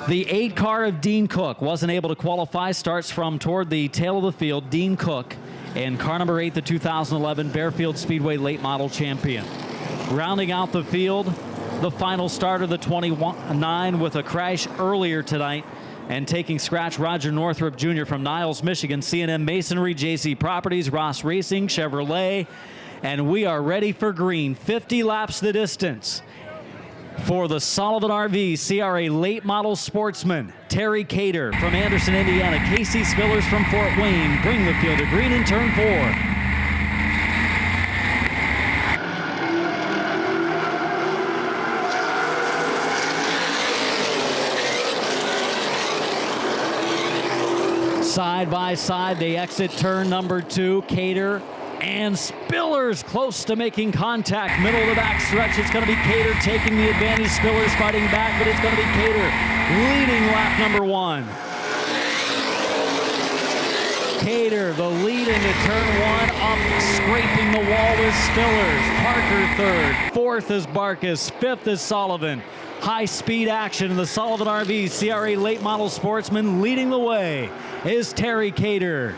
The 8 car of Dean Cook wasn't able to qualify. Starts from toward the tail of the field. Dean Cook and car number 8, the 2011 Bearfield Speedway late model champion. Rounding out the field, the final starter, the 29, with a crash earlier tonight and taking scratch, Roger Northrup Jr. from Niles, Michigan. C&M Masonry, JC Properties, Ross Racing, Chevrolet, and we are ready for green. 50 laps the distance for the Sullivan RV CRA late model Sportsman. Terry Cater from Anderson, Indiana. Casey Spillers from Fort Wayne bring the field to green in turn 4. Side by side, they exit turn number 2. Cater and Spillers close to making contact. Middle of the back stretch, it's going to be Cater taking the advantage. Spillers fighting back, but it's going to be Cater leading lap number 1. Cater, the lead into turn 1, up, scraping the wall with Spillers. Parker third, 4th is Barkus, 5th is Sullivan. High-speed action in the Sullivan RV CRA late model Sportsman. Leading the way is Terry Cater.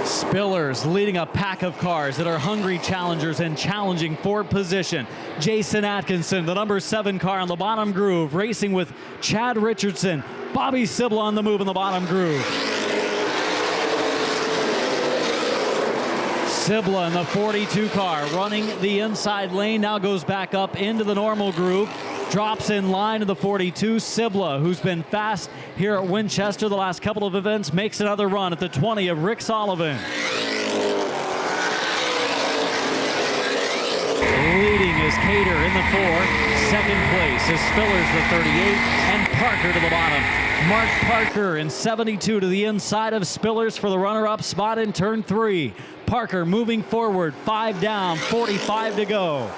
Spillers leading a pack of cars that are hungry challengers and challenging for position. Jason Atkinson, the number 7 car on the bottom groove, racing with Chad Richardson. Bobby Sibla on the move in the bottom groove. Sibla in the 42 car running the inside lane, now goes back up into the normal groove, drops in line to the 42. Sibla, who's been fast here at Winchester the last couple of events, makes another run at the 20 of Rick Sullivan. Leading is Cater in the 4. Second place is Spillers the 38, and Parker to the bottom. Mark Parker in 72 to the inside of Spillers for the runner-up spot in turn 3. Parker moving forward, 5 down, 45 to go.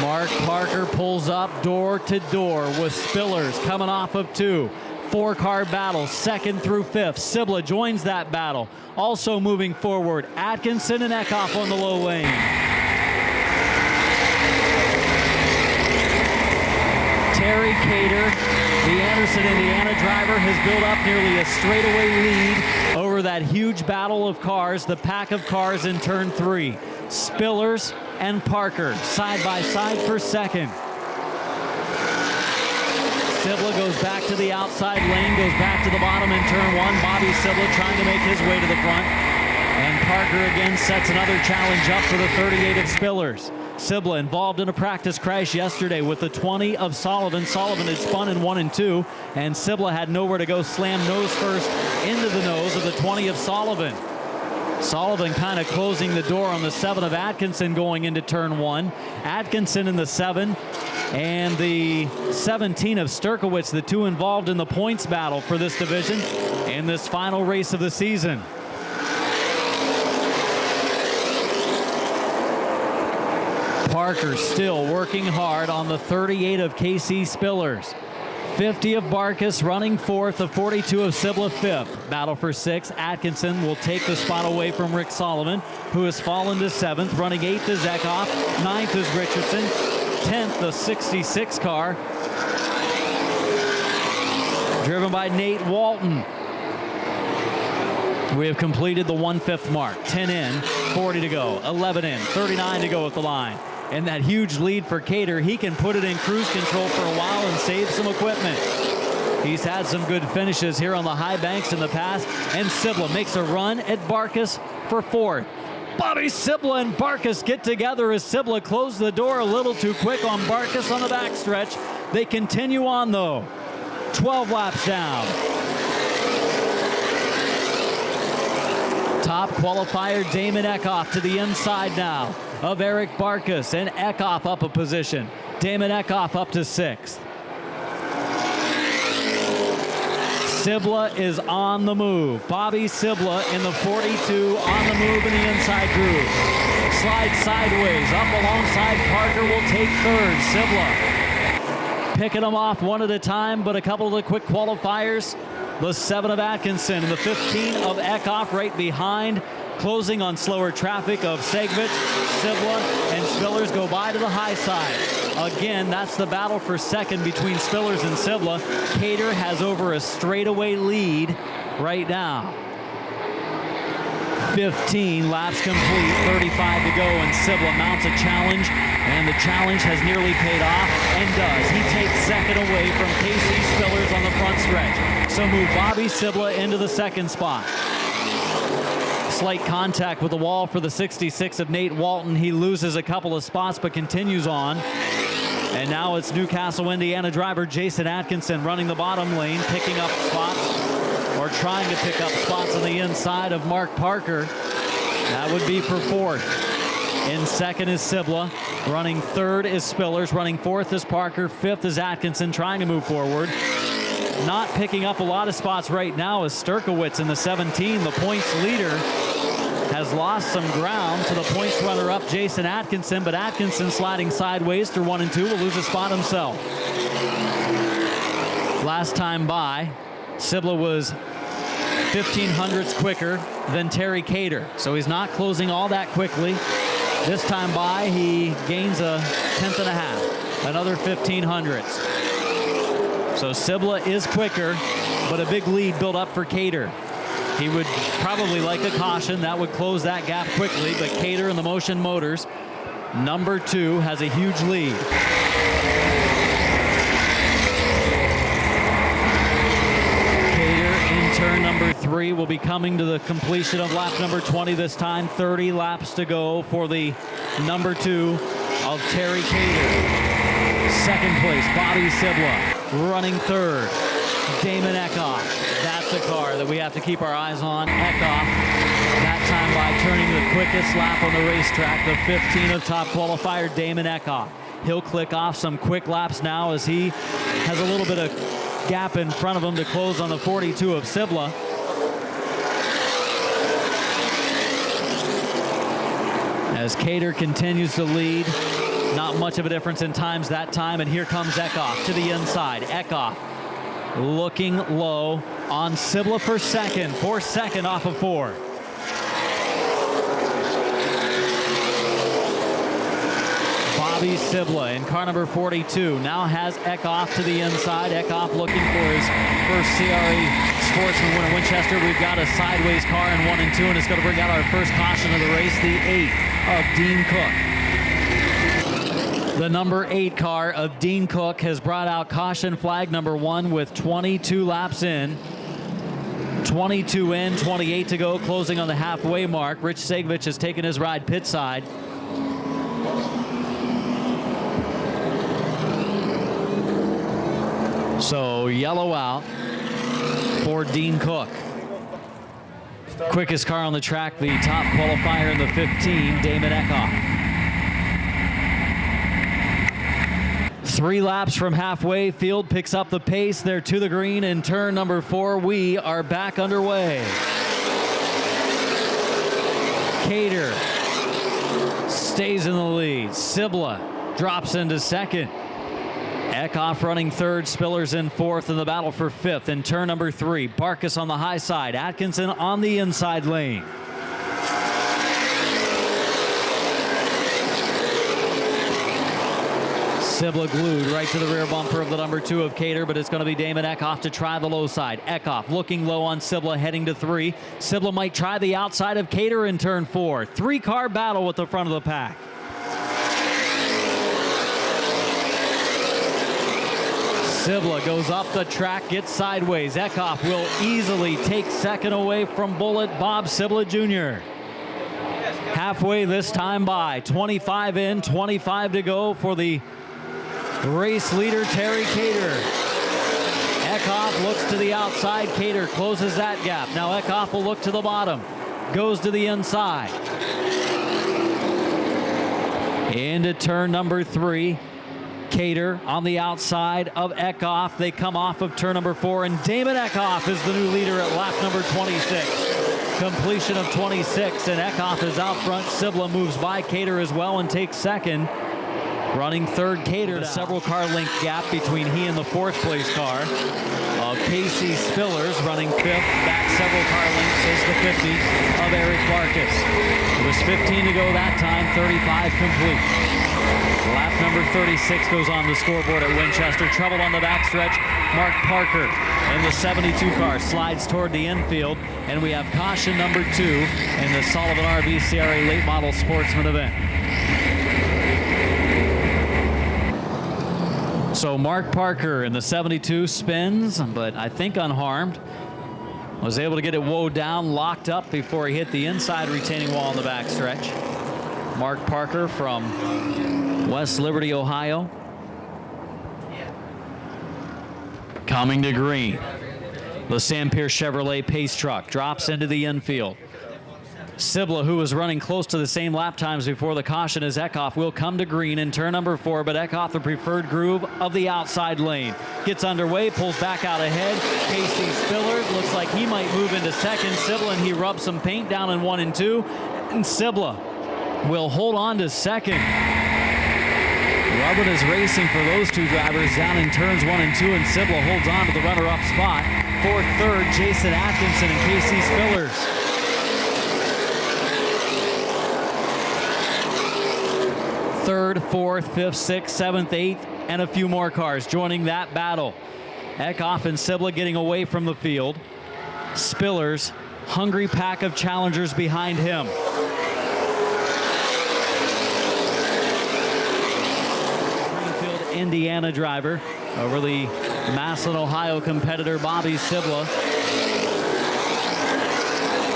Mark Parker pulls up door to door with Spillers coming off of 2. 4-car battle, 2nd through 5th. Sibla joins that battle. Also moving forward, Atkinson and Eckhoff on the low lane. Terry Cater, the Anderson, Indiana driver, has built up nearly a straightaway lead over that huge battle of cars, the pack of cars in turn 3. Spillers and Parker side by side for 2nd. Sibla goes back to the outside lane, goes back to the bottom in turn 1. Bobby Sibla trying to make his way to the front. And Parker again sets another challenge up for the 38 of Spillers. Sibla involved in a practice crash yesterday with the 20 of Sullivan. Sullivan had spun in 1 and 2, and Sibla had nowhere to go, slammed nose first into the nose of the 20 of Sullivan. Sullivan kind of closing the door on the 7 of Atkinson going into turn 1. Atkinson in the 7 and the 17 of Sturkowitz, the 2 involved in the points battle for this division in this final race of the season. Parker still working hard on the 38 of Casey Spillers. 50 of Barkus running 4th, the 42 of Sibla 5th. Battle for 6th. Atkinson will take the spot away from Rick Sullivan, who has fallen to 7th. Running 8th is Eckhoff. 9th is Richardson. 10th, the 66 car, driven by Nate Walton. We have completed the 1/5 mark. 10 in, 40 to go. 11 in, 39 to go at the line. And that huge lead for Cater, he can put it in cruise control for a while and save some equipment. He's had some good finishes here on the high banks in the past. And Sibla makes a run at Barkus for 4th. Bobby Sibla and Barkus get together as Sibla closed the door a little too quick on Barkus on the backstretch. They continue on though. 12 laps down. Top qualifier Damon Eckhoff to the inside now of Eric Barkus, and Eckhoff up a position. Damon Eckhoff up to 6th. Sibla is on the move. Bobby Sibla in the 42 on the move in the inside groove. Slides sideways up alongside Parker, will take 3rd. Sibla picking them off one at a time, but a couple of the quick qualifiers the 7 of Atkinson, and the 15 of Eckhoff right behind. Closing on slower traffic of Segvich, Sibla, and Spillers go by to the high side. Again, that's the battle for second between Spillers and Sibla. Cater has over a straightaway lead right now. 15 laps complete, 35 to go, and Sibla mounts a challenge, and the challenge has nearly paid off, and does. He takes second away from Casey Spillers on the front stretch. So move Bobby Sibla into the second spot. Slight contact with the wall for the 66 of Nate Walton. He loses a couple of spots but continues on. And now it's Newcastle, Indiana driver Jason Atkinson running the bottom lane, picking up spots, or trying to pick up spots on the inside of Mark Parker. That would be for fourth. In second is Sibla. Running third is Spillers. Running fourth is Parker. Fifth is Atkinson trying to move forward. Not picking up a lot of spots right now is Sturkowitz in the 17. The points leader has lost some ground to the points runner-up Jason Atkinson, but Atkinson sliding sideways through 1 and 2 will lose a spot himself. Last time by, Sibla was 1/1500ths quicker than Terry Cater, so he's not closing all that quickly. This time by, he gains a 1/10 and a half, another 1/1500ths. So Sibla is quicker, but a big lead built up for Cater. He would probably like a caution. That would close that gap quickly, but Cater in the Motion Motors, number 2, has a huge lead. Cater in turn number 3 will be coming to the completion of lap number 20 this time. 30 laps to go for the number 2 of Terry Cater. Second place, Bobby Sibla. Running third, Damon Eckhoff. That's a car that we have to keep our eyes on. Eckhoff, that time by turning the quickest lap on the racetrack, the 15 of top qualifier Damon Eckhoff. He'll click off some quick laps now as he has a little bit of gap in front of him to close on the 42 of Sibla. As Cater continues to lead, not much of a difference in times that time, and here comes Eckhoff to the inside. Eckhoff looking low on Sibla for second off of 4. Bobby Sibla in car number 42 now has Eckhoff to the inside. Eckhoff looking for his first CRA Sportsman win at Winchester. We've got a sideways car in 1 and 2, and it's going to bring out our first caution of the race, the 8 of Dean Cook. The number 8 car of Dean Cook has brought out caution flag number 1 with 22 laps in. 22 in, 28 to go, closing on the halfway mark. Rich Segvich has taken his ride pit side. So yellow out for Dean Cook. Quickest car on the track, the top qualifier in the 15, Damon Eckhoff. 3 laps from halfway. Field picks up the pace. They're to the green in turn number 4. We are back underway. Cater stays in the lead. Sibla drops into second. Eckhoff running third, Spillers in fourth in the battle for fifth. In turn number 3, Barkas on the high side, Atkinson on the inside lane. Sibla glued right to the rear bumper of the number 2 of Cater, but it's going to be Damon Eckhoff to try the low side. Eckhoff looking low on Sibla, heading to 3. Sibla might try the outside of Cater in turn 4. 3-car battle with the front of the pack. Sibla goes up the track, gets sideways. Eckhoff will easily take second away from Bullet Bob Sibla Jr. Halfway this time by. 25 in, 25 to go for the race leader, Terry Cater. Eckhoff looks to the outside. Cater closes that gap. Now Eckhoff will look to the bottom. Goes to the inside. Into turn number 3. Cater on the outside of Eckhoff. They come off of turn number 4, and Damon Eckhoff is the new leader at lap number 26. Completion of 26, and Eckhoff is out front. Sibla moves by Cater as well and takes second. Running third, Cater. A several car length gap between he and the 4th place car of of Casey Spillers running 5th. Back several car lengths is the 50 of Eric Barkas. It was 15 to go that time, 35 complete. Lap number 36 goes on the scoreboard at Winchester. Trouble on the backstretch. Mark Parker in the 72 car slides toward the infield, and we have caution number 2 in the Sullivan RV CRA late model Sportsman event. So Mark Parker in the 72 spins, but I think unharmed. Was able to get it woe down, locked up before he hit the inside retaining wall on the backstretch. Mark Parker from West Liberty, Ohio. Coming to green. The Sam Pierce Chevrolet Pace truck drops into the infield. Sibla, who was running close to the same lap times before the caution as Eckhoff, will come to green in turn number 4, but Eckhoff, the preferred groove of the outside lane. Gets underway, pulls back out ahead. Casey Spillers looks like he might move into second. Sibla, and he rubs some paint down in 1 and 2. And Sibla will hold on to second. Rubbin is racing for those two drivers down in turns 1 and 2, and Sibla holds on to the runner-up spot. 4th, 3rd, Jason Atkinson and Casey Spillers. 3rd, 4th, 5th, 6th, 7th, 8th, and a few more cars joining that battle. Eckhoff and Sibla getting away from the field. Spillers, hungry pack of challengers behind him. Greenfield, Indiana driver over the Massillon, Ohio competitor Bobby Sibla.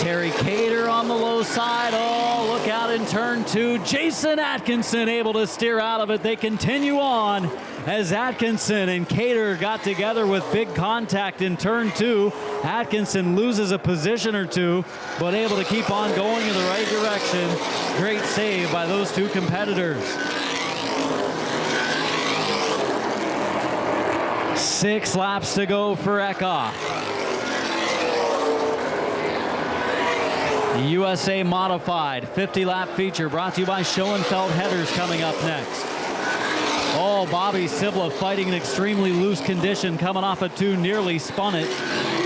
Terry Cater on the low side. Oh, look out in turn 2. Jason Atkinson able to steer out of it. They continue on as Atkinson and Cater got together with big contact in turn 2. Atkinson loses a position or 2, but able to keep on going in the right direction. Great save by those two competitors. 6 laps to go for Eckhoff. USA Modified 50-lap feature brought to you by Schoenfeld Headers coming up next. Oh, Bobby Sibla fighting an extremely loose condition, coming off a 2, nearly spun it.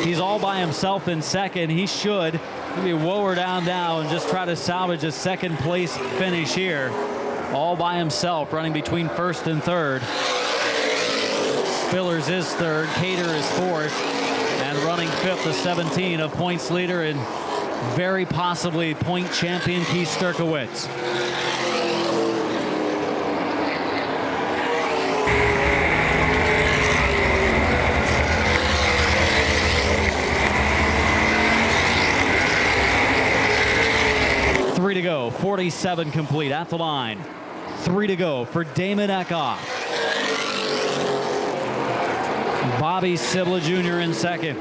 He's all by himself in second. He should maybe woe her down now and just try to salvage a second place finish here. All by himself, running between 1st and 3rd. Spillers is 3rd, Cater is 4th, and running 5th, the 17 of points leader and very possibly point champion Keith Sturkowitz. Three to go, 47 complete at the line. 3 to go for Damon Eckhoff. Bobby Sibla Jr. in second.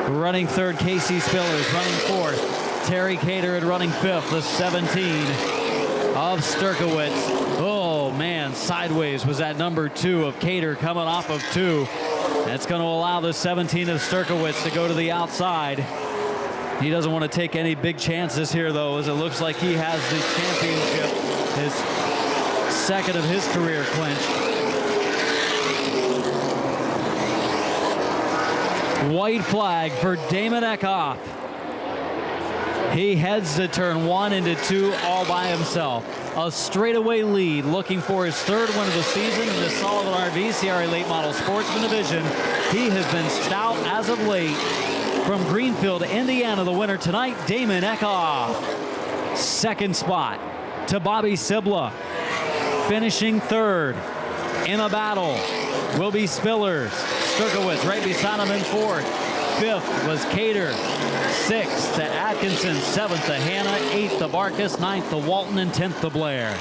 Running 3rd, Casey Spillers. Running 4th, Terry Cater, and running 5th, the 17 of Sturkowitz. Oh, man, sideways was that number 2 of Cater coming off of 2. That's going to allow the 17 of Sturkowitz to go to the outside. He doesn't want to take any big chances here, though, as it looks like he has the championship, his 2nd of his career clinched. White flag for Damon Eckhoff. He heads to turn 1 into 2 all by himself. A straightaway lead, looking for his 3rd win of the season in the Sullivan RV CRA Late Model Sportsman Division. He has been stout as of late. From Greenfield, Indiana, the winner tonight, Damon Eckhoff. 2nd spot to Bobby Sibla. Finishing 3rd in a battle will be Spillers. Sturkowitz right beside him in 4th. 5th was Cater. 6th to Atkinson. 7th to Hanna. 8th to Barkas. 9th to Walton. And 10th to Blair.